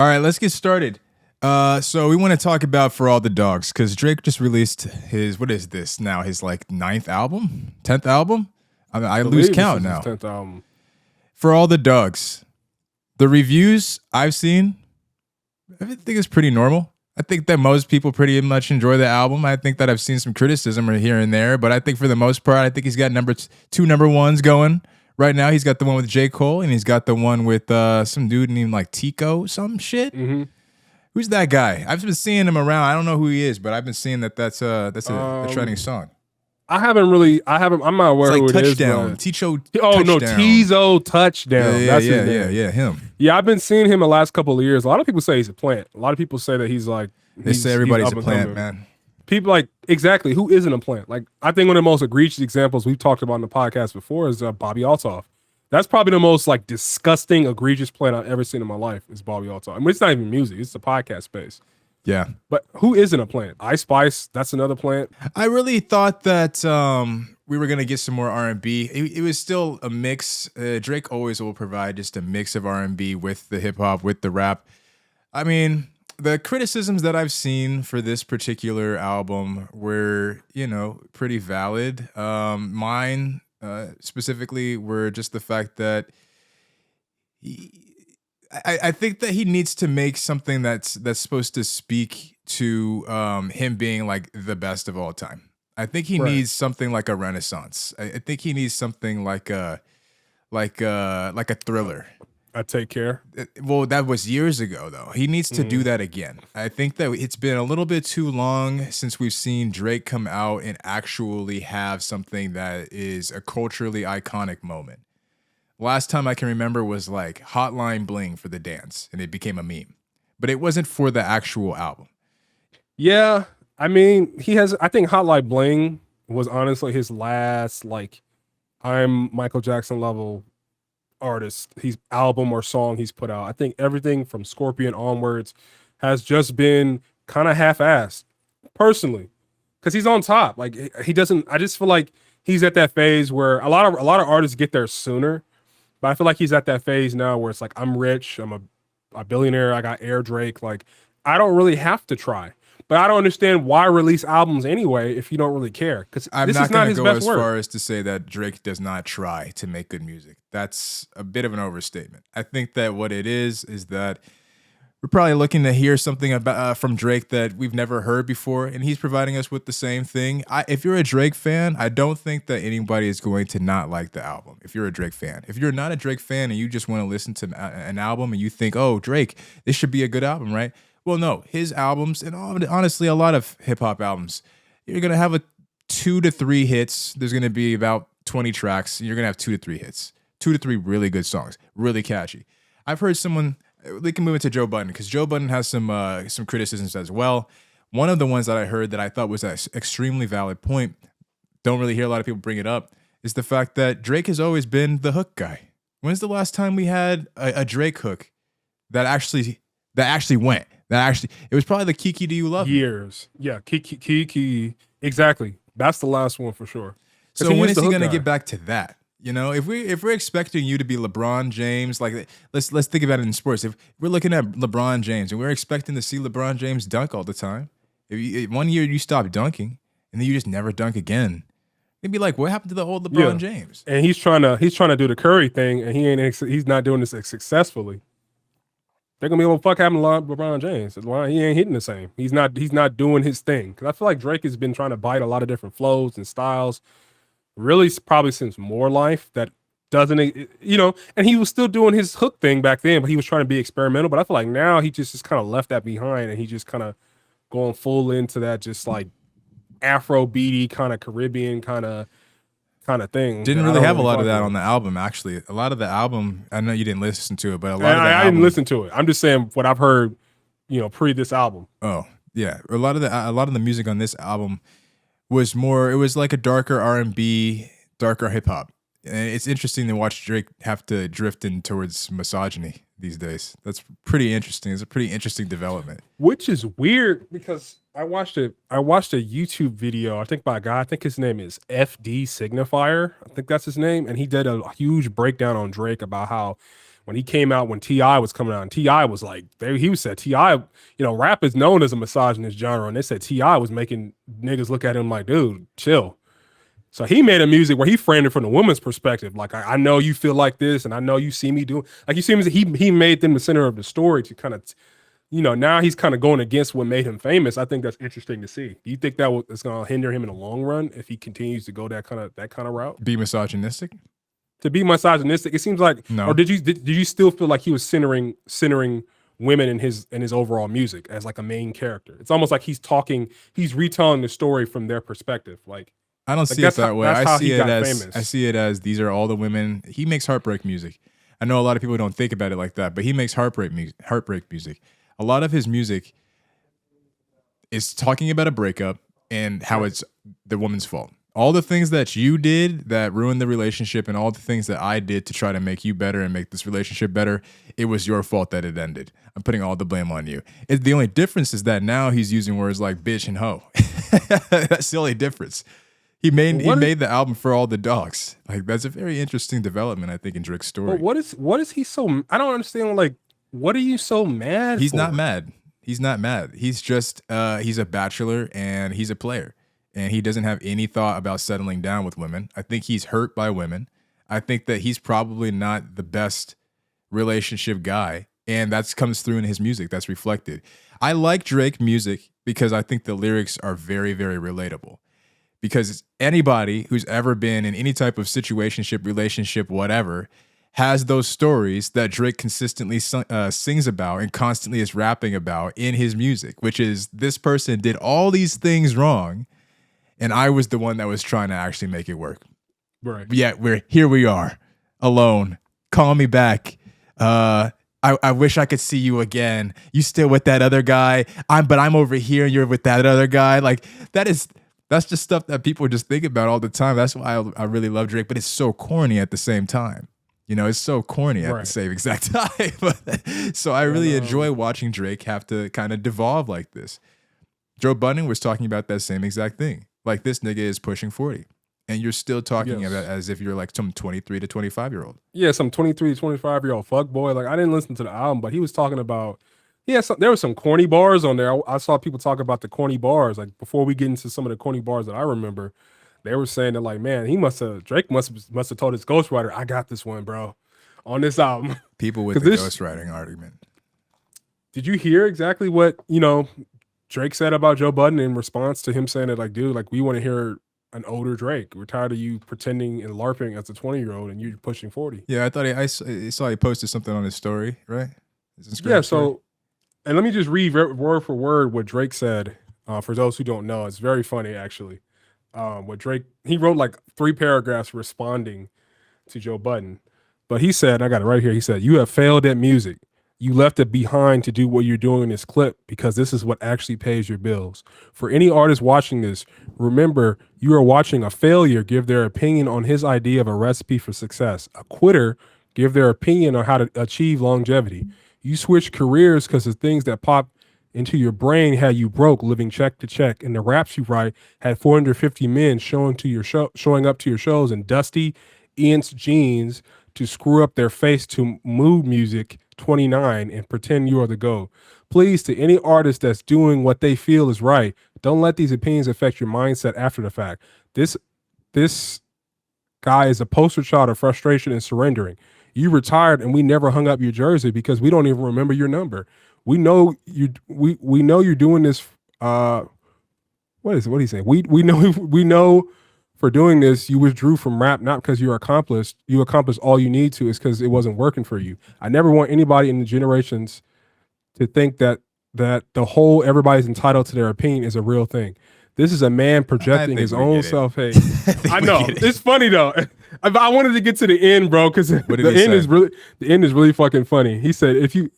All right, let's get started. So we want to talk about For All the Dogs because Drake just released his, what is this now? His like ninth album, 10th album? I lose Believe this count is his now. 10th album. For All the Dogs. The reviews I've seen, I think it's pretty normal. I think that most people pretty much enjoy the album. I think that I've seen some criticism here and there, but I think for the most part, I think he's got two number ones going. Right now, he's got the one with J. Cole, and he's got the one with some dude named like Tico, some shit. Mm-hmm. Who's that guy? I've been seeing him around. I don't know who he is, but I've been seeing that's a trending song. I'm not aware It's like who it is. Touchdown. But... Ticho Oh, Touchdown. no, Tizo Touchdown. That's his name. Yeah, him. Yeah, I've been seeing him the last couple of years. A lot of people say he's a plant. A lot of people say that he's like... They say everybody's a plant, man. People like, exactly, who isn't a plant? Like, I think one of the most egregious examples we've talked about in the podcast before is Bobby Altoff. That's probably the most like disgusting, egregious plant I've ever seen in my life is Bobby Altoff. I mean, it's not even music; it's a podcast space. Yeah, but who isn't a plant? Ice Spice, that's another plant. I really thought that we were gonna get some more R&B. It was still a mix. Drake always will provide just a mix of R&B with the hip hop, with the rap. I mean, the criticisms that I've seen for this particular album were, pretty valid. Mine. Specifically were just the fact that I think that he needs to make something that's supposed to speak to him being like the best of all time. I think he needs something like a renaissance. I think he needs something like a Thriller. I Take Care. Well, that was years ago, though. He needs to do that again. I think that it's been a little bit too long since we've seen Drake come out and actually have something that is a culturally iconic moment. Last time I can remember was like Hotline Bling for the dance, and it became a meme. But it wasn't for the actual album. Yeah, I mean, I think Hotline Bling was honestly his last, like, I'm Michael Jackson level artist, he's album or song he's put out. I think everything from Scorpion onwards has just been kind of half-assed, personally, because he's on top. Like he doesn't. I just feel like he's at that phase where a lot of artists get there sooner, but I feel like he's at that phase now where it's like I'm rich, I'm a billionaire, I got Air Drake. Like I don't really have to try. But I don't understand why release albums anyway if you don't really care. Because I'm not going to go as far as to say that Drake does not try to make good music. That's a bit of an overstatement. I think that what it is that we're probably looking to hear something about from Drake that we've never heard before, and he's providing us with the same thing. If you're a Drake fan, I don't think that anybody is going to not like the album. If you're a Drake fan, if you're not a Drake fan and you just want to listen to an album and you think, oh, Drake, this should be a good album, right? Well, no, his albums, and honestly, a lot of hip-hop albums, you're going to have 2 to 3 hits. There's going to be about 20 tracks, and you're going to have 2 to 3 hits. 2 to 3 really good songs, really catchy. I've heard someone, they can move it to Joe Budden, because Joe Budden has some criticisms as well. One of the ones that I heard that I thought was an extremely valid point, don't really hear a lot of people bring it up, is the fact that Drake has always been the hook guy. When's the last time we had a Drake hook that actually went? It was probably the Kiki Do You Love Me? Years. Yeah, Kiki. Exactly. That's the last one for sure. So when is he going to get back to that? If we're expecting you to be LeBron James, like let's think about it in sports. If we're looking at LeBron James and we're expecting to see LeBron James dunk all the time, if one year you stop dunking and then you just never dunk again, it'd be like, what happened to the old LeBron James? And he's trying to do the Curry thing, and he's not doing this successfully. They're gonna be able to fuck having LeBron James. He ain't hitting the same. He's not doing his thing. Because I feel like Drake has been trying to bite a lot of different flows and styles, really probably since More Life. That doesn't, and he was still doing his hook thing back then, but he was trying to be experimental. But I feel like now he just kind of left that behind, and he just kind of going full into that just like Afro beaty kind of Caribbean kind of thing. Didn't really have a lot of that on the album, actually. A lot of the album, I know you didn't listen to it, but I didn't listen to it. I'm just saying what I've heard, pre this album. Oh, yeah. A lot of the music on this album was more, it was like a darker R&B, darker hip hop. And it's interesting to watch Drake have to drift in towards misogyny these days. That's pretty interesting. It's a pretty interesting development. Which is weird because I watched a YouTube video, I think by a guy, I think his name is FD Signifier. I think that's his name. And he did a huge breakdown on Drake about how when he came out, when T.I. was coming out, and T.I. was like, he said T.I., you know, rap is known as a misogynist genre, and they said T.I. was making niggas look at him like, dude, chill. So he made a music where he framed it from the woman's perspective. Like, I know you feel like this, and I know you see me doing, like, you see him, he made them the center of the story to kind of, you know, now he's kind of going against what made him famous. I think that's interesting to see. Do you think that is going to hinder him in the long run if he continues to go that kind of route? Be misogynistic? To be misogynistic, it seems like. No. Or did you still feel like he was centering women in his overall music as like a main character? It's almost like he's retelling the story from their perspective. Like, I don't see it that way. I see it as these are all the women. He makes heartbreak music. I know a lot of people don't think about it like that, but he makes heartbreak music. A lot of his music is talking about a breakup and how it's the woman's fault. All the things that you did that ruined the relationship and all the things that I did to try to make you better and make this relationship better, it was your fault that it ended. I'm putting all the blame on you. The only difference is that now he's using words like bitch and hoe. That's the only difference. He made the album for all the dogs. Like, that's a very interesting development, I think, in Drake's story. But what is he so? I don't understand. Like, what are you so mad? He's not mad. He's not mad. He's just he's a bachelor and he's a player, and he doesn't have any thought about settling down with women. I think he's hurt by women. I think that he's probably not the best relationship guy, and that comes through in his music. That's reflected. I like Drake music because I think the lyrics are very, very relatable. Because anybody who's ever been in any type of situationship, relationship, whatever, has those stories that Drake consistently sings about and constantly is rapping about in his music, which is this person did all these things wrong, and I was the one that was trying to actually make it work. Right. Yet here we are, alone. Call me back. I wish I could see you again. You still with that other guy? But I'm over here and you're with that other guy. Like, that's just stuff that people just think about all the time. That's why I really love Drake, but it's so corny at the same time. You know, it's so corny at the same exact time. So I really enjoy watching Drake have to kind of devolve like this. Joe Budden was talking about that same exact thing. Like, this nigga is pushing 40. And you're still talking about it as if you're like some 23 to 25-year-old. Yeah, some 23 to 25-year-old fuckboy. Like, I didn't listen to the album, but he was talking about, there were some corny bars on there. I saw people talk about the corny bars. Like, before we get into some of the corny bars that I remember, they were saying that, like, man, Drake must have told his ghostwriter, I got this one, bro, on this album. People with the ghostwriting argument. Did you hear exactly what, Drake said about Joe Budden in response to him saying that, like, dude, like, we want to hear an older Drake. We're tired of you pretending and LARPing as a 20-year-old and you're pushing 40. Yeah, I thought I saw he posted something on his story, right? Yeah, so, and let me just read word for word what Drake said. For those who don't know, it's very funny, actually. What Drake, he wrote like 3 paragraphs responding to Joe Budden. But he said, I got it right here, he said, "You have failed at music. You left it behind to do what you're doing in this clip because this is what actually pays your bills. For any artist watching this, remember you are watching a failure give their opinion on his idea of a recipe for success. A quitter give their opinion on how to achieve longevity. You switch careers because the things that pop into your brain had you broke, living check to check, and the raps you write had 450 men showing up to your shows in dusty Ian's jeans to screw up their face to mood music 29 and pretend you are the GOAT. Please, to any artist that's doing what they feel is right, don't let these opinions affect your mindset after the fact. This guy is a poster child of frustration and surrendering. You retired and we never hung up your jersey because we don't even remember your number. We know you. We know you're doing this. What is he saying? We know for doing this you withdrew from rap not because you accomplished all you need to. It's because it wasn't working for you. I never want anybody in the generations to think that the whole everybody's entitled to their opinion is a real thing. This is a man projecting his own self-hate. I know. It's funny though. I wanted to get to the end, bro, because the end is really fucking funny. He said, if you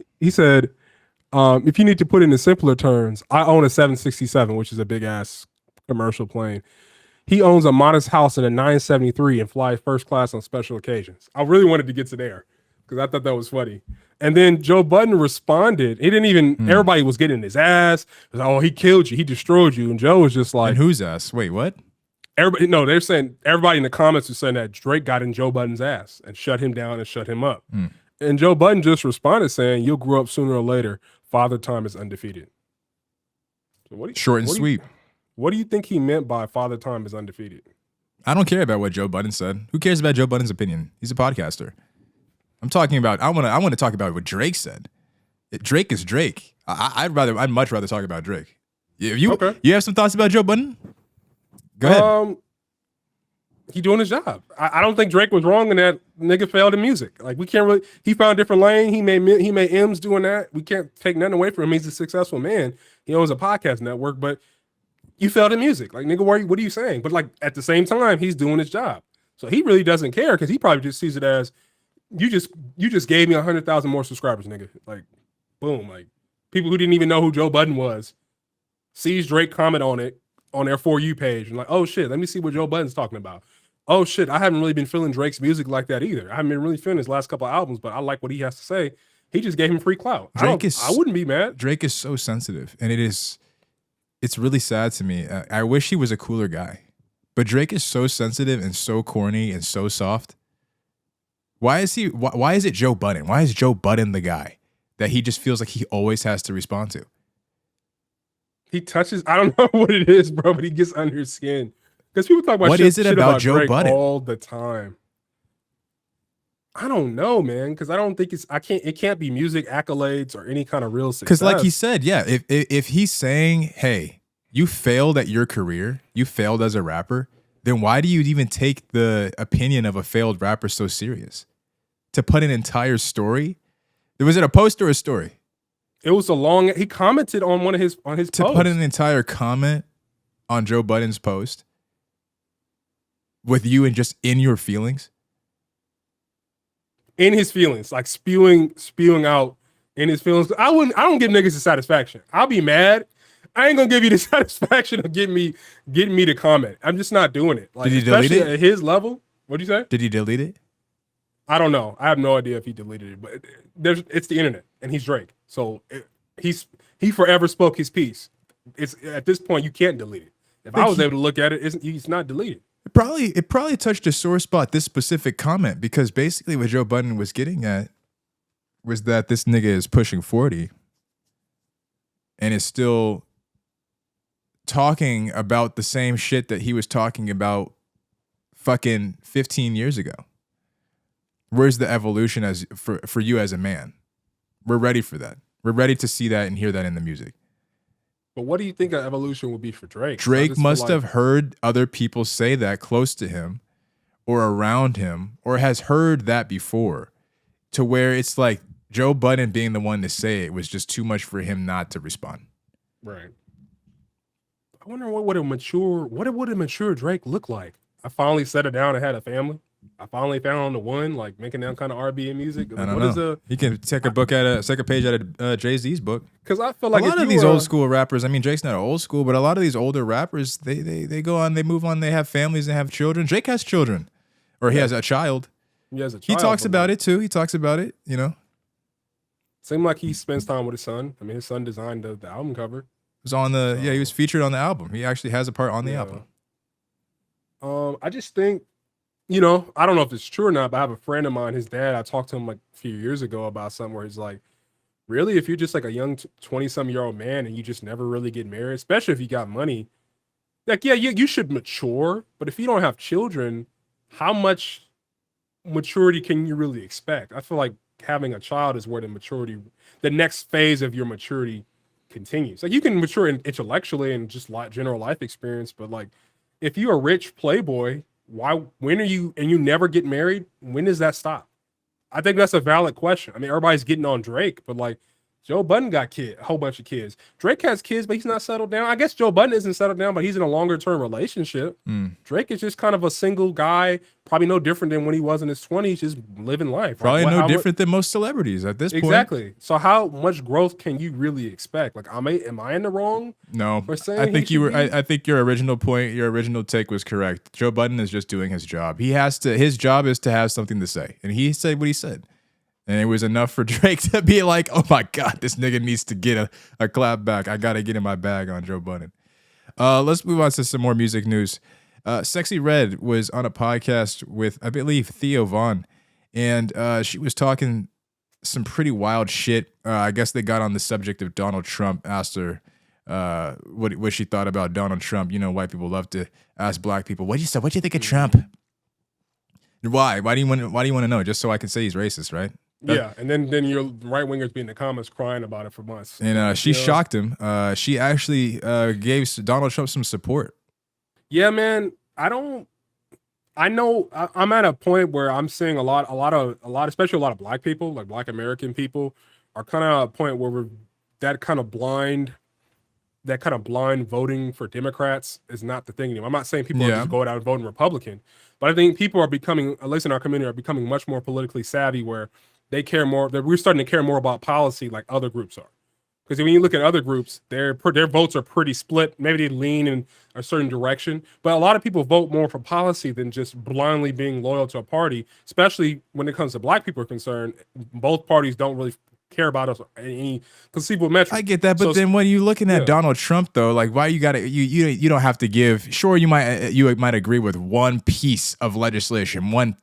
need to put it in simpler terms, I own a 767, which is a big ass commercial plane. He owns a modest house in a 973 and flies first class on special occasions. I really wanted to get to there because I thought that was funny. And then Joe Budden responded. He didn't even, everybody was getting his ass. It was like, oh, he killed you. He destroyed you. And Joe was just like. And whose ass? Wait, what? Everybody, no, they're saying, everybody in the comments was saying that Drake got in Joe Budden's ass and shut him down and shut him up. And Joe Budden just responded saying, "You'll grow up sooner or later. Father Time is undefeated." So short and sweet. What do you think he meant by Father Time is undefeated? I don't care about what Joe Budden said. Who cares about Joe Budden's opinion? He's a podcaster. I'm talking about. I want to talk about what Drake said. Drake is Drake. I'd much rather talk about Drake. You have some thoughts about Joe Budden? Go ahead. He doing his job. I don't think Drake was wrong in that nigga failed in music. Like we can't really. He found a different lane. He made M's doing that. We can't take nothing away from him. He's a successful man. He owns a podcast network, but you failed in music. Like nigga, what are you saying? But like at the same time, he's doing his job. So he really doesn't care because he probably just sees it as you just gave me 100,000 more subscribers, nigga. Like boom, like people who didn't even know who Joe Budden was sees Drake comment on it on their For You page and like, oh shit, let me see what Joe Budden's talking about. Oh shit, I haven't really been feeling Drake's music like that either. I haven't been really feeling his last couple of albums, but I like what he has to say. He just gave him free clout. I wouldn't be mad. Drake is so sensitive, and it's really sad to me. I wish he was a cooler guy, but Drake is so sensitive and so corny and so soft. Why is it Joe Budden? Why is Joe Budden the guy that he just feels like he always has to respond to? He touches. I don't know what it is, bro, but he gets under his skin. Because people talk about shit about Joe Drake Budden all the time. I don't know, man. Because I don't think it can't be music accolades or any kind of real success. Because like he said, yeah, if he's saying, hey, you failed at your career, you failed as a rapper, then why do you even take the opinion of a failed rapper so serious? To put an entire story? Was it a post or a story? It was he commented on one of his posts. To put an entire comment on Joe Budden's post with you and just in your feelings? In his feelings, like spewing out in his feelings. I don't give niggas the satisfaction. I'll be mad. I ain't gonna give you the satisfaction of getting me to comment. I'm just not doing it. Like, did he delete it? At his level. What'd you say? Did he delete it? I don't know. I have no idea if he deleted it, but it's the internet and he's Drake. So he forever spoke his piece. It's at this point you can't delete it. If I was able to look at it, it's not deleted. It probably touched a sore spot, this specific comment, because basically what Joe Budden was getting at was that this nigga is pushing 40 and is still talking about the same shit that he was talking about fucking 15 years ago. Where's the evolution as for you as a man? We're ready for that. We're ready to see that and hear that in the music. But what do you think an evolution would be for Drake? Drake must have heard other people say that close to him or around him, or has heard that before, to where it's like Joe Budden being the one to say it was just too much for him not to respond. Right. I wonder what would a mature Drake look like? I finally settled down and had a family. I finally found the one, like making that kind of R&B music. I don't know. He can take a page out of Jay-Z's book. Because I feel like a lot of these old school rappers. I mean, Drake's not old school, but a lot of these older rappers, they go on, they move on, they have families, they have children. Drake has children, or he has a child. He talks about it too. He talks about it. You know, seemed like he spends time with his son. I mean, his son designed the album cover. It was on the he was featured on the album. He actually has a part on the album. I just think, I don't know if it's true or not, but I have a friend of mine, his dad, I talked to him like a few years ago about something where he's like, really, if you're just like a young 20-some-year-old man and you just never really get married, especially if you got money, like, yeah, you should mature, but if you don't have children, how much maturity can you really expect? I feel like having a child is where the next phase of your maturity continues. Like, you can mature intellectually and just general life experience, but like, if you're a rich playboy, when are you, and you never get married, when does that stop? I think that's a valid question. I mean, everybody's getting on Drake, but like, Joe Budden got a whole bunch of kids. Drake has kids, but he's not settled down. I guess Joe Budden isn't settled down, but he's in a longer-term relationship. Drake is just kind of a single guy, probably no different than when he was in his 20s, just living life. Probably no different than most celebrities at this point. Exactly. So how much growth can you really expect? Like, am I in the wrong? No. I think I think your original point, your original take was correct. Joe Budden is just doing his job. His job is to have something to say. And he said what he said. And it was enough for Drake to be like, oh my God, this nigga needs to get a clap back. I got to get in my bag on Joe Budden. Let's move on to some more music news. Sexyy Red was on a podcast with, I believe, Theo Von. And she was talking some pretty wild shit. I guess they got on the subject of Donald Trump, asked her what she thought about Donald Trump. You know, white people love to ask black people, what do you think of Trump? Why? Why do you want to know? Just so I can say he's racist, right? Yeah, and then your right wingers be in the comments crying about it for months. And she shocked him. She actually gave Donald Trump some support. Yeah, man. I know I'm at a point where I'm seeing a lot, especially a lot of black people, like black American people, are kind of at a point where we're that kind of blind voting for Democrats is not the thing anymore. I'm not saying people are just going out and voting Republican, but I think people are becoming, at least in our community, are becoming much more politically savvy where they care more, that we're starting to care more about policy like other groups are. Because when you look at other groups, their votes are pretty split. Maybe they lean in a certain direction, but a lot of people vote more for policy than just blindly being loyal to a party, especially when it comes to black people are concerned. Both parties don't really care about us any conceivable metric. I get that, but then when you're looking at Donald Trump though, like why you don't have to give, sure you might agree with one piece of legislation, one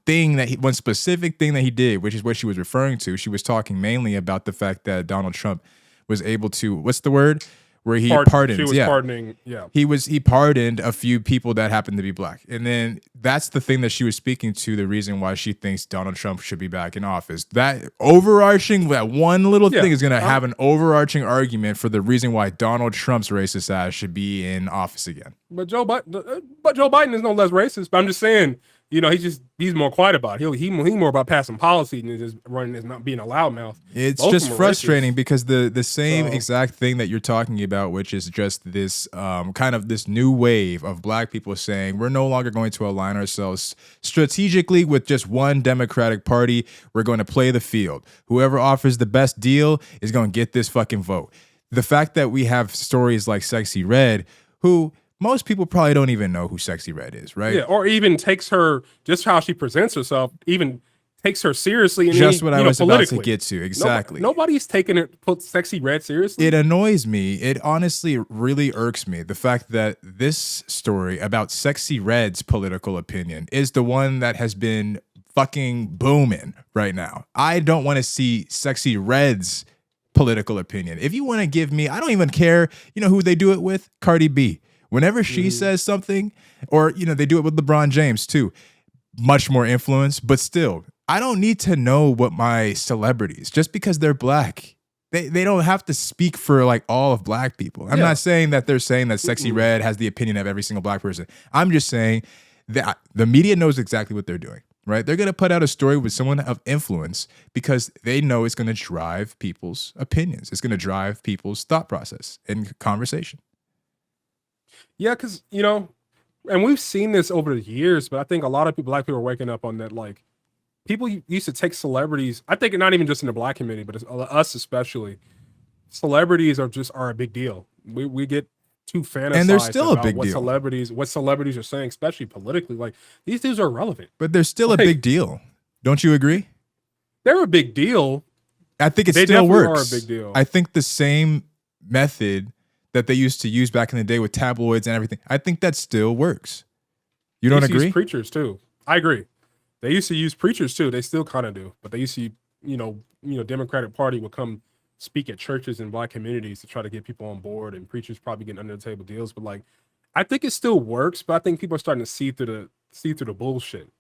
specific thing that he did, which is what she was referring to. She was talking mainly about the fact that Donald Trump was able to, what's the word? Where he pardoned. She was pardoning, He pardoned a few people that happened to be black. And then that's the thing that she was speaking to, the reason why she thinks Donald Trump should be back in office. That one little thing is going to have an overarching argument for the reason why Donald Trump's racist ass should be in office again. But Joe Biden is no less racist. But I'm just saying, you know, he's more quiet about it. He's more about passing policy than just running as not being a loudmouth. It's just frustrating because the same exact thing that you're talking about, which is just this kind of this new wave of black people saying we're no longer going to align ourselves strategically with just one Democratic Party. We're going to play the field. Whoever offers the best deal is going to get this fucking vote. The fact that we have stories like Sexyy Red, who most people probably don't even know who Sexyy Red is, right? Yeah, or even takes her, just how she presents herself, even takes her seriously. Just what I was about to get to, exactly. Nobody's taking it, put Sexyy Red seriously. It annoys me. It honestly really irks me. The fact that this story about Sexyy Red's political opinion is the one that has been fucking booming right now. I don't want to see Sexyy Red's political opinion. If you want to give me, I don't even care, you know who they do it with? Cardi B. Whenever she says something, or, you know, they do it with LeBron James too, much more influence, but still, I don't need to know what my celebrities, just because they're black, they don't have to speak for like all of black people. I'm not saying that they're saying that Sexyy Red has the opinion of every single black person. I'm just saying that the media knows exactly what they're doing, right? They're going to put out a story with someone of influence because they know it's going to drive people's opinions. It's going to drive people's thought process and conversation. Yeah, because, you know, and we've seen this over the years, but I think a lot of black people are waking up on that. Like, people used to take celebrities, I think not even just in the black community, but us especially, celebrities are a big deal. We get too fantasized and they're still about a big what deal. Celebrities are saying, especially politically. Like, these dudes are irrelevant. But they're still a big deal. Don't you agree? They're a big deal. I think they still definitely works. Are a big deal. I think the same method that they used to use back in the day with tabloids and everything, I think that still works. You don't agree? Use preachers too. I agree. They used to use preachers too. They still kind of do, but they used to, you know, Democratic Party would come speak at churches and black communities to try to get people on board, and preachers probably getting under the table deals. But like, I think it still works, but I think people are starting to see through the bullshit.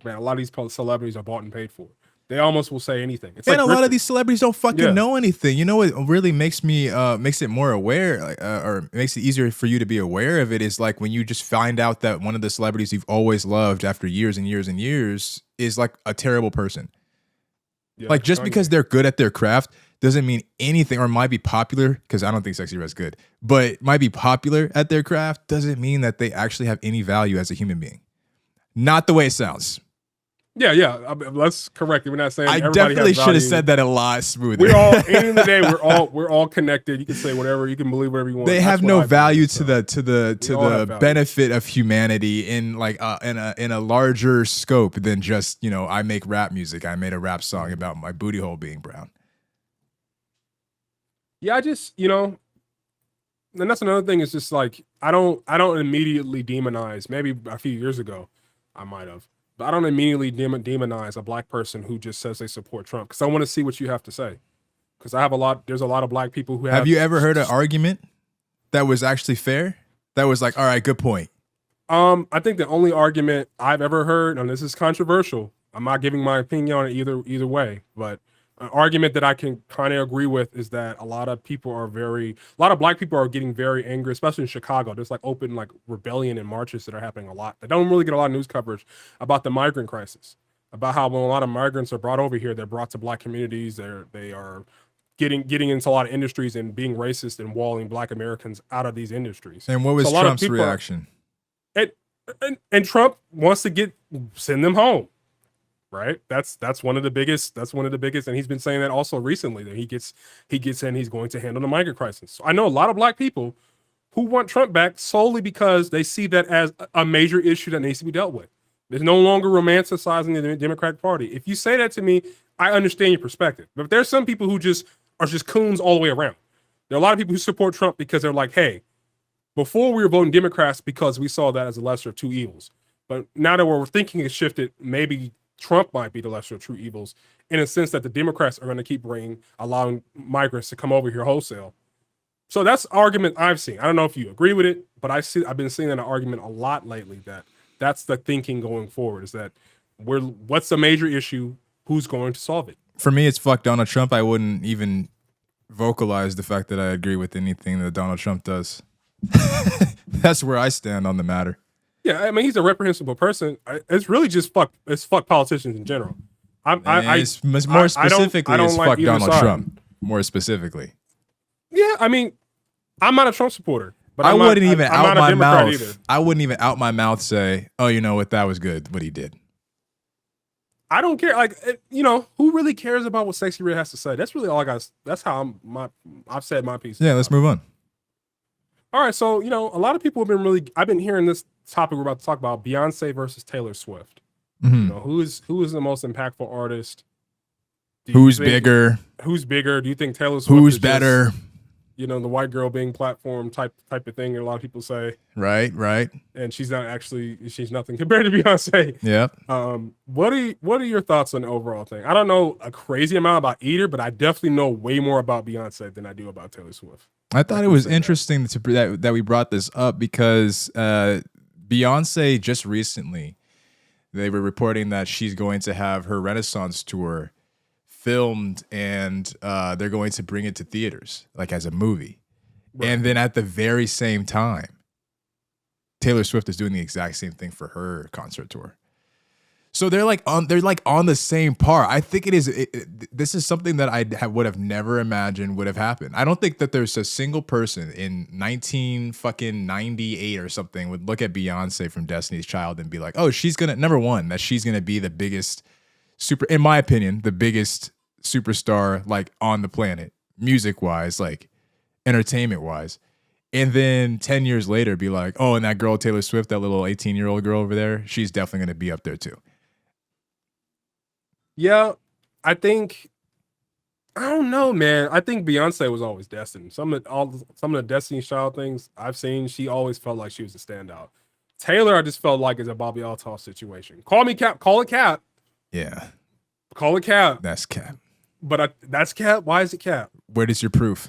Man, a lot of these celebrities are bought and paid for. They almost will say anything. It's and a lot of these celebrities don't fucking know anything. You know what really makes it more aware, or makes it easier for you to be aware of it, is like when you just find out that one of the celebrities you've always loved after years and years and years is like a terrible person. Yeah, like just because they're good at their craft doesn't mean anything, or might be popular, because I don't think Sexyy Red's good, but might be popular at their craft doesn't mean that they actually have any value as a human being. Not the way it sounds. Yeah. Let's correct it. We're not saying I definitely should have said that a lot smoother. We're all, at the end of the day, we're all connected. You can say whatever, you can believe whatever you want. They have no value to the benefit of humanity in like in a larger scope than just, you know, I make rap music. I made a rap song about my booty hole being brown. Yeah, I just, you know, and that's another thing. Is just like I don't immediately demonize. Maybe a few years ago, I might have. but I don't immediately demonize a black person who just says they support Trump because I want to see what you have to say. Because there's a lot of black people who have. Have you ever heard an argument that was actually fair? That was like, all right, good point. I think the only argument I've ever heard, and this is controversial, I'm not giving my opinion on it either way, but an argument that I can kind of agree with is that a lot of black people are getting very angry, especially in Chicago. There's like open like rebellion and marches that are happening a lot. They don't really get a lot of news coverage about the migrant crisis, about how when a lot of migrants are brought over here, they're brought to black communities. They are getting into a lot of industries and being racist and walling black Americans out of these industries. And what was Trump's reaction? And Trump wants to send them home, right? That's one of the biggest. And he's been saying that also recently that he gets in, he's going to handle the migrant crisis. So I know a lot of black people who want Trump back solely because they see that as a major issue that needs to be dealt with. There's no longer romanticizing the Democratic Party. If you say that to me, I understand your perspective. But there's some people who are just coons all the way around. There are a lot of people who support Trump because they're like, hey, before we were voting Democrats because we saw that as a lesser of two evils. But now that we're thinking has shifted, maybe Trump might be the lesser of two evils in a sense that the Democrats are going to keep allowing migrants to come over here wholesale. So that's an argument I've seen. I don't know if you agree with it, but I've been seeing that argument a lot lately that's the thinking going forward is that what's the major issue? Who's going to solve it? For me, it's fuck Donald Trump. I wouldn't even vocalize the fact that I agree with anything that Donald Trump does. That's where I stand on the matter. Yeah, I mean, he's a reprehensible person. It's really just fuck politicians in general. It's more specifically, it's fuck Donald Trump. More specifically. Yeah, I mean, I'm not a Trump supporter. But I wouldn't even out my mouth. I wouldn't even out my mouth say, "Oh, you know what? That was good. What he did." I don't care. Like, who really cares about what Sexyy Red has to say? That's really all I got. That's how I've said my piece. Yeah, let's move on. All right, so a lot of people have been I've been hearing this topic we're about to talk about: Beyoncé versus Taylor Swift. Mm-hmm. Who is the most impactful artist? Who's bigger? Who's bigger? Do you think Taylor Swift? Who's better? The white girl being platform type of thing. A lot of people say. Right. And she's nothing compared to Beyonce. Yep. What are your thoughts on the overall thing? I don't know a crazy amount about either, but I definitely know way more about Beyonce than I do about Taylor Swift. I thought it was interesting that we brought this up because Beyonce just recently, they were reporting that she's going to have her Renaissance tour filmed and they're going to bring it to theaters like as a movie. Right. And then at the very same time, Taylor Swift is doing the exact same thing for her concert tour. So they're like on the same par. I think this is something that I would have never imagined would have happened. I don't think that there's a single person in 1998 or something would look at Beyonce from Destiny's Child and be like, oh, she's gonna be the biggest in my opinion, the biggest superstar like on the planet, music wise, like entertainment wise. And then 10 years later be like, oh, and that girl Taylor Swift, that little 18-year-old girl over there, she's definitely gonna be up there too. Yeah, I don't know, man. I think Beyonce was always destined. Some of the Destiny's Child things I've seen, she always felt like she was a standout. Taylor, I just felt like it's a Bobby Altos situation. Call me Cap. Call it Cap. Yeah. Call it Cap. That's Cap. But that's Cap. Why is it Cap? Where is your proof?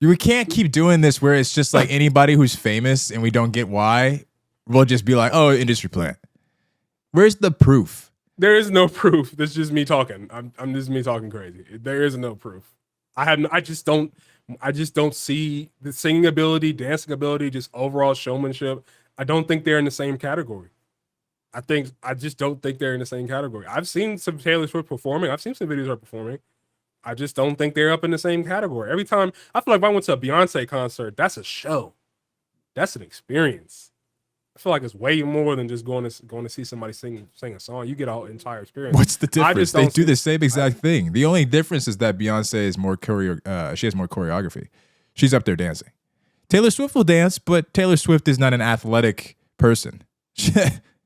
We can't keep doing this where it's just like anybody who's famous and we don't get why, we'll just be like, oh, industry plant. Where's the proof? There is no proof. This is just me talking. I'm just me talking crazy. There is no proof. I just don't see the singing ability, dancing ability, just overall showmanship. I don't think they're in the same category. I just don't think they're in the same category. I've seen some Taylor Swift performing. I've seen some videos of her performing. I just don't think they're up in the same category. Every time I feel like if I went to a Beyonce concert, that's a show. That's an experience. I feel like it's way more than just going to see somebody sing a song. You get an entire experience. What's the difference? They do the same exact thing. The only difference is that Beyonce is more she has more choreography. She's up there dancing. Taylor Swift will dance, but Taylor Swift is not an athletic person.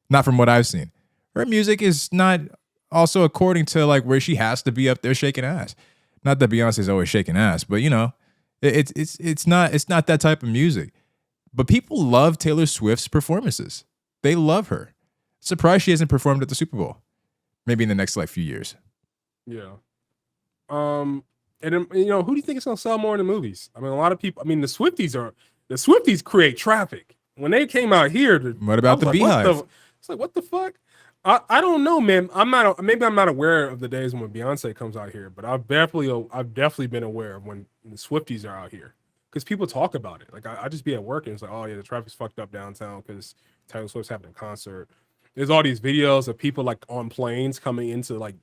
Not from what I've seen. Her music is not also according to like where she has to be up there shaking ass. Not that Beyonce's always shaking ass, but it's not that type of music. But people love Taylor Swift's performances. They love her. Surprised she hasn't performed at the Super Bowl. Maybe in the next like few years. Yeah. And then, you know, who do you think is gonna sell more in the movies? I mean, a lot of people. I mean, the Swifties create traffic. When they came out here, What about the Beehive? It's like, what the fuck? I don't know, man. Maybe I'm not aware of the days when Beyonce comes out here, but I've definitely been aware of when the Swifties are out here because people talk about it. Like I just be at work and it's like, oh yeah, the traffic's fucked up downtown because Taylor Swift's having a concert. There's all these videos of people like on planes coming into like,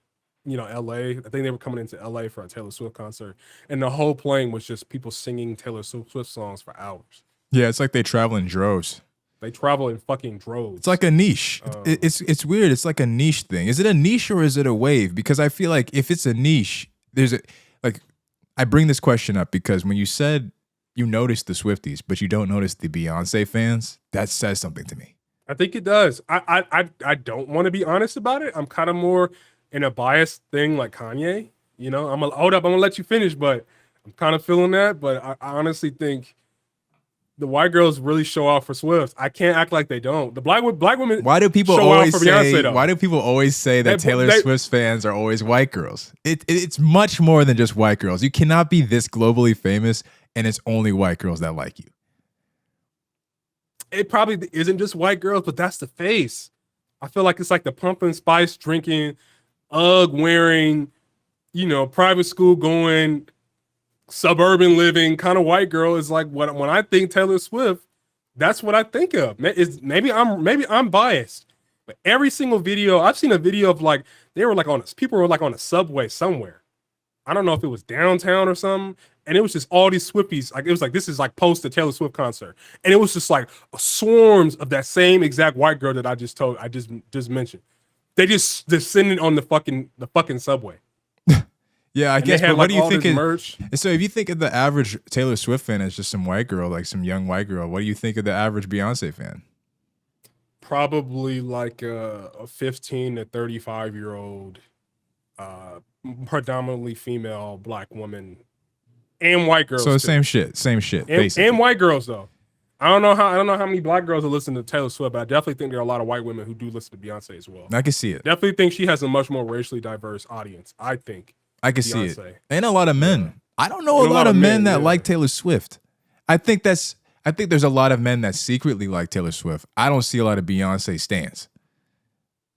you know, LA. I think they were coming into LA for a Taylor Swift concert, and the whole plane was just people singing Taylor Swift songs for hours. Yeah, it's like they travel in droves. They travel in fucking droves. It's like a niche. It's weird. It's like a niche thing. Is it a niche or is it a wave? Because I feel like if it's a niche, I bring this question up because when you said you noticed the Swifties, but you don't notice the Beyonce fans, that says something to me. I think it does. I don't want to be honest about it. I'm kind of more in a biased thing like Kanye. You know, I'm gonna let you finish, but I'm kind of feeling that. But I honestly think the white girls really show off for Swift. I can't act like they don't. The black women. Why do people show always off for say? Beyonce, though? Why do people always say that Taylor Swift's fans are always white girls? It's much more than just white girls. You cannot be this globally famous and it's only white girls that like you. It probably isn't just white girls, but that's the face. I feel like it's like the pumpkin spice drinking, UGG wearing, you know, private school going, suburban living kind of white girl is like when I think Taylor Swift, that's what I think of. Maybe I'm biased, but every single video I've seen a video of like people were like on a subway somewhere. I don't know if it was downtown or something, and it was just all these Swifties. Like it was like this is like post the Taylor Swift concert, and it was just like swarms of that same exact white girl that I just mentioned. They just descended on the fucking subway. Yeah, I and guess. Had, but what like, do you think? Merch. So if you think of the average Taylor Swift fan as just some white girl, like some young white girl, what do you think of the average Beyonce fan? Probably like a 15 to 35-year-old, predominantly female black woman, and white girls. So too. same shit, and white girls though. I don't know how many black girls are listening to Taylor Swift, but I definitely think there are a lot of white women who do listen to Beyonce as well. I can see it. Definitely think she has a much more racially diverse audience. I think. I can see it. And a lot of men. Yeah. I don't know and a lot of men that like Taylor Swift. I think there's a lot of men that secretly like Taylor Swift. I don't see a lot of Beyonce stans.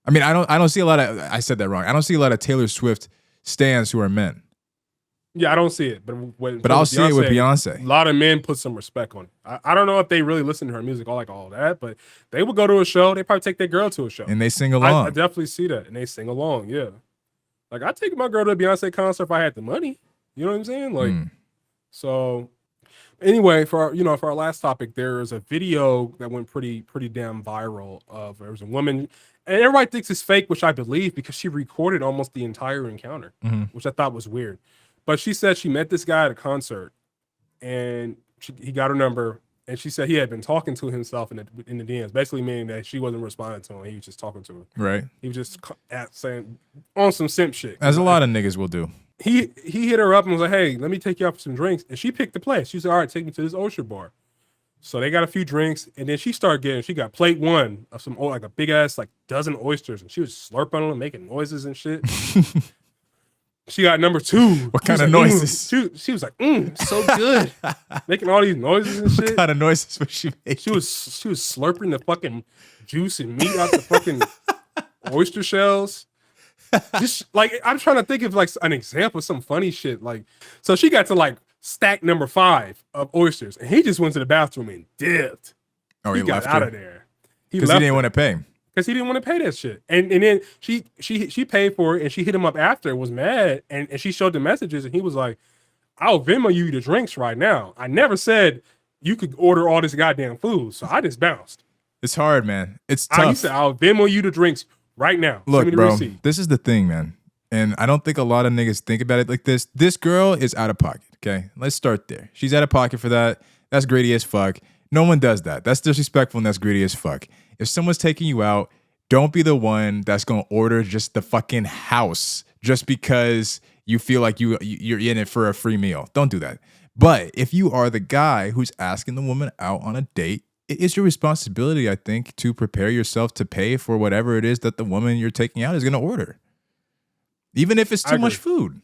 I mean, I don't see a lot of. I said that wrong. I don't see a lot of Taylor Swift stans who are men. Yeah, I don't see it, but I'll see it with Beyonce. A lot of men put some respect on it. I don't know if they really listen to her music or like all that, but they would go to a show. They probably take their girl to a show, and they sing along. I definitely see that, and they sing along. Yeah, like I'd take my girl to a Beyonce concert if I had the money. You know what I'm saying? Like, so. Anyway, for our last topic, there's a video that went pretty damn viral. There was a woman, and everybody thinks it's fake, which I believe because she recorded almost the entire encounter, which I thought was weird. But she said she met this guy at a concert, and he got her number, and she said he had been talking to himself in the DMs, basically meaning that she wasn't responding to him. He was just talking to her. Right. He was just saying on some simp shit. As a lot of niggas will do. He hit her up and was like, hey, let me take you out for some drinks. And she picked the place. She said, all right, take me to this oyster bar. So they got a few drinks, and then she got plate one of some, like a big ass, like dozen oysters, and she was slurping on them, making noises and shit. She got number two. What kind of noises? She was like, so good. Making all these noises and shit. What kind of noises was she making? She was slurping the fucking juice and meat out the fucking oyster shells. Just like I'm trying to think of like an example of some funny shit. Like, so she got to like stack number 5 of oysters, and he just went to the bathroom and dipped. Oh, he got out of there. Because he didn't want to pay. Because he didn't want to pay that shit. And then she paid for it, and she hit him up after, was mad, and she showed the messages, and he was like, I'll Venmo you the drinks right now. I never said you could order all this goddamn food, so I just bounced. It's hard, man. It's tough. He said, I'll Venmo you the drinks right now. Look, bro, this is the thing, man. And I don't think a lot of niggas think about it like this. This girl is out of pocket, okay? Let's start there. She's out of pocket for that. That's greedy as fuck. No one does that. That's disrespectful and that's greedy as fuck. If someone's taking you out, don't be the one that's going to order just the fucking house just because you feel like you're in it for a free meal. Don't do that. But if you are the guy who's asking the woman out on a date, it is your responsibility, I think, to prepare yourself to pay for whatever it is that the woman you're taking out is going to order. Even if it's too much food.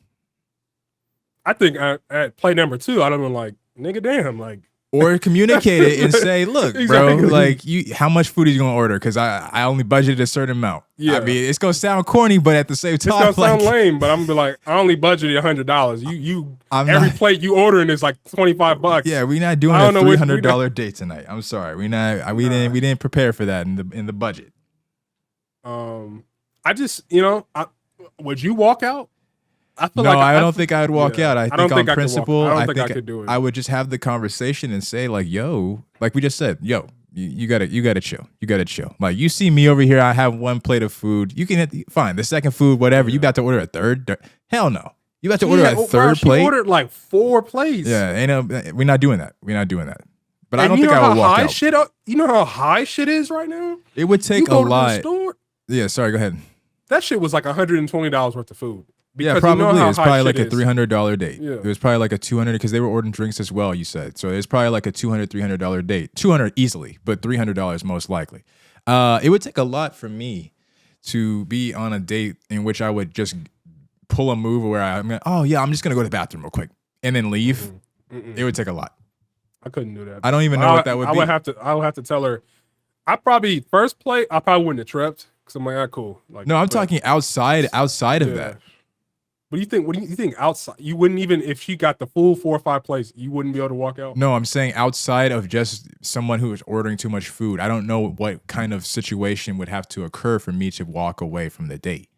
I think at play number 2, I'd have been like, nigga, damn, like. Or communicate it and say, look, bro, like, how much food are you going to order? Because I only budgeted a certain amount. Yeah. I mean, it's going to sound corny, but at the same time. It's going to sound lame, but I'm going to be like, I only budgeted $100. Every plate you ordering is like $25. Yeah, we're not doing a $300 date tonight. I'm sorry. We didn't prepare for that in the budget. I just, would you walk out? I don't think I would walk out. I think on principle, I think I could do it. I would just have the conversation and say, like, yo, like we just said, yo, you gotta chill. You gotta chill. Like, you see me over here, I have one plate of food. You can fine, the second food, whatever. You about to order a third? Hell no. You about to order a third plate? She ordered like 4 plates. Yeah, we're not doing that. But I don't think I would walk out. You know how high shit is right now? It would take a lot. Yeah, sorry, go ahead. That shit was like $120 worth of food. Yeah, probably. It's probably like a $300 date. Yeah. It was probably like a $200 because they were ordering drinks as well, you said. So it's probably like a $200, $300 date. $200 easily, but $300 most likely. It would take a lot for me to be on a date in which I would just pull a move where I'm just going to go to the bathroom real quick and then leave. It would take a lot. I couldn't do that. I don't even know what that would be. I would have to tell her. I probably first plate. I probably wouldn't have tripped because I'm like, cool. Like, no, I'm talking outside of that. What do you think outside? You wouldn't even, if she got the full 4 or 5 plates, you wouldn't be able to walk out? No, I'm saying outside of just someone who is ordering too much food. I don't know what kind of situation would have to occur for me to walk away from the date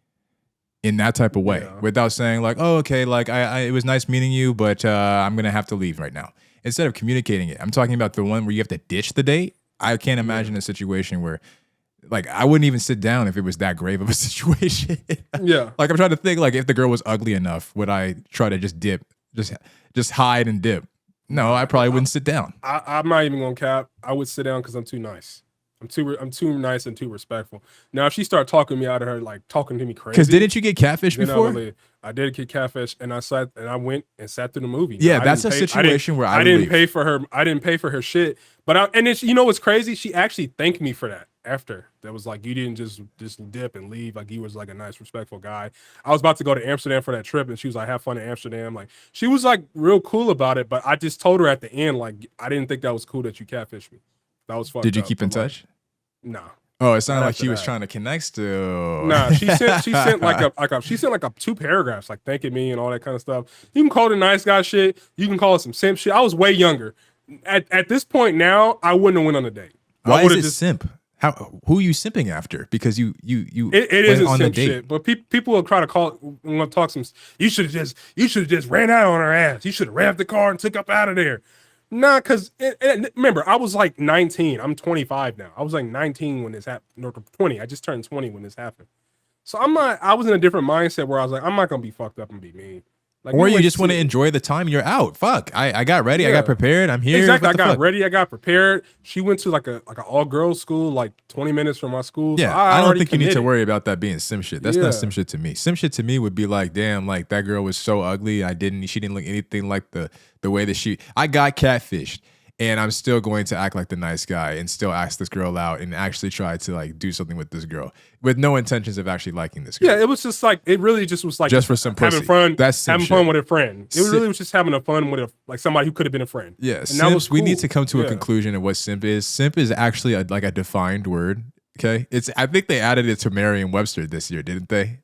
in that type of way without saying like, oh, okay, like it was nice meeting you, but I'm going to have to leave right now. Instead of communicating it, I'm talking about the one where you have to ditch the date. I can't imagine a situation where, like, I wouldn't even sit down if it was that grave of a situation. Yeah. Like, I'm trying to think, like, if the girl was ugly enough, would I try to just dip, just hide and dip? No, I probably wouldn't sit down. I'm not even gonna cap. I would sit down because I'm too nice. I'm too nice and too respectful. Now, if she started talking me out of her, like talking to me crazy. Because didn't you get catfish before? I did get catfish, and I went and sat through the movie. Yeah, that's a situation where I didn't pay for her. I didn't pay for her shit. But you know what's crazy? She actually thanked me for that after. That was like, you didn't just dip and leave. Like, you was like a nice, respectful guy. I was about to go to Amsterdam for that trip, and she was like, have fun in Amsterdam. Like, she was like real cool about it. But I just told her at the end, like, I didn't think that was cool that you catfished me. That was fucked up. Did you keep in touch? No. Oh, it sounded like she was trying to connect still. Nah, she sent like 2 paragraphs, like thanking me and all that kind of stuff. You can call it nice guy shit. You can call it some simp shit. I was way younger. At this point now, I wouldn't have went on a date. Why is it simp? Who are you simping after? Because you it isn't on simp shit. But people will try to talk some. You should have just ran out on her ass. You should have rammed the car and took up out of there. Nah, because remember, I was like 19. I'm 25 now. I was like 19 when this happened. No, 20. I just turned 20 when this happened. So I was in a different mindset where I was like, I'm not going to be fucked up and be mean. Like, or you just want to enjoy the time you're out. Fuck. I got ready. I got prepared. I'm here. Exactly. I got ready. I got prepared. She went to like an all-girls school, like 20 minutes from my school. Yeah. So I don't think you need to worry about that being sim shit. That's not sim shit to me. Sim shit to me would be like, damn, like that girl was so ugly. She didn't look anything like the way that I got catfished. And I'm still going to act like the nice guy and still ask this girl out and actually try to like do something with this girl with no intentions of actually liking this girl. Yeah, it was just like, it really just was like just for some pussy. Having fun. That's having fun with a friend. It really was just having a fun with like somebody who could have been a friend. Yeah, simps, we need to come to a conclusion of what simp is. Simp is actually like a defined word. Okay, I think they added it to Merriam-Webster this year, didn't they?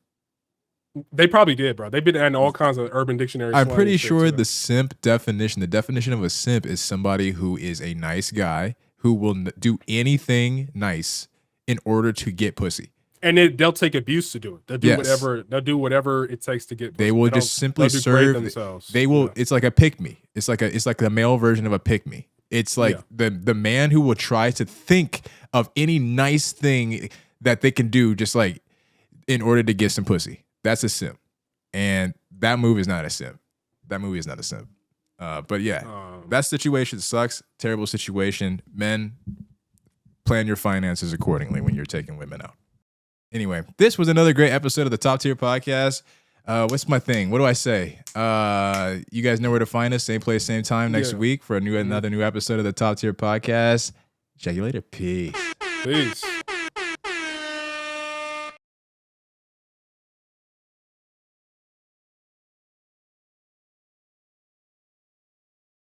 They probably did, bro. They've been adding all kinds of Urban Dictionary. I'm pretty sure the definition of a simp is somebody who is a nice guy who will do anything nice in order to get pussy. And they'll take abuse to do it. They'll do whatever it takes to get pussy. They will just simply serve themselves. They will. Yeah. It's like a pick me. It's like the male version of a pick me. It's like the man who will try to think of any nice thing that they can do just like in order to get some pussy. That's a simp. And that move is not a simp. That movie is not a simp. But yeah, that situation sucks. Terrible situation. Men, plan your finances accordingly when you're taking women out. Anyway, this was another great episode of the Top Tier Podcast. What's my thing? What do I say? You guys know where to find us. Same place, same time next week for another new episode of the Top Tier Podcast. Check you later. Peace. Peace.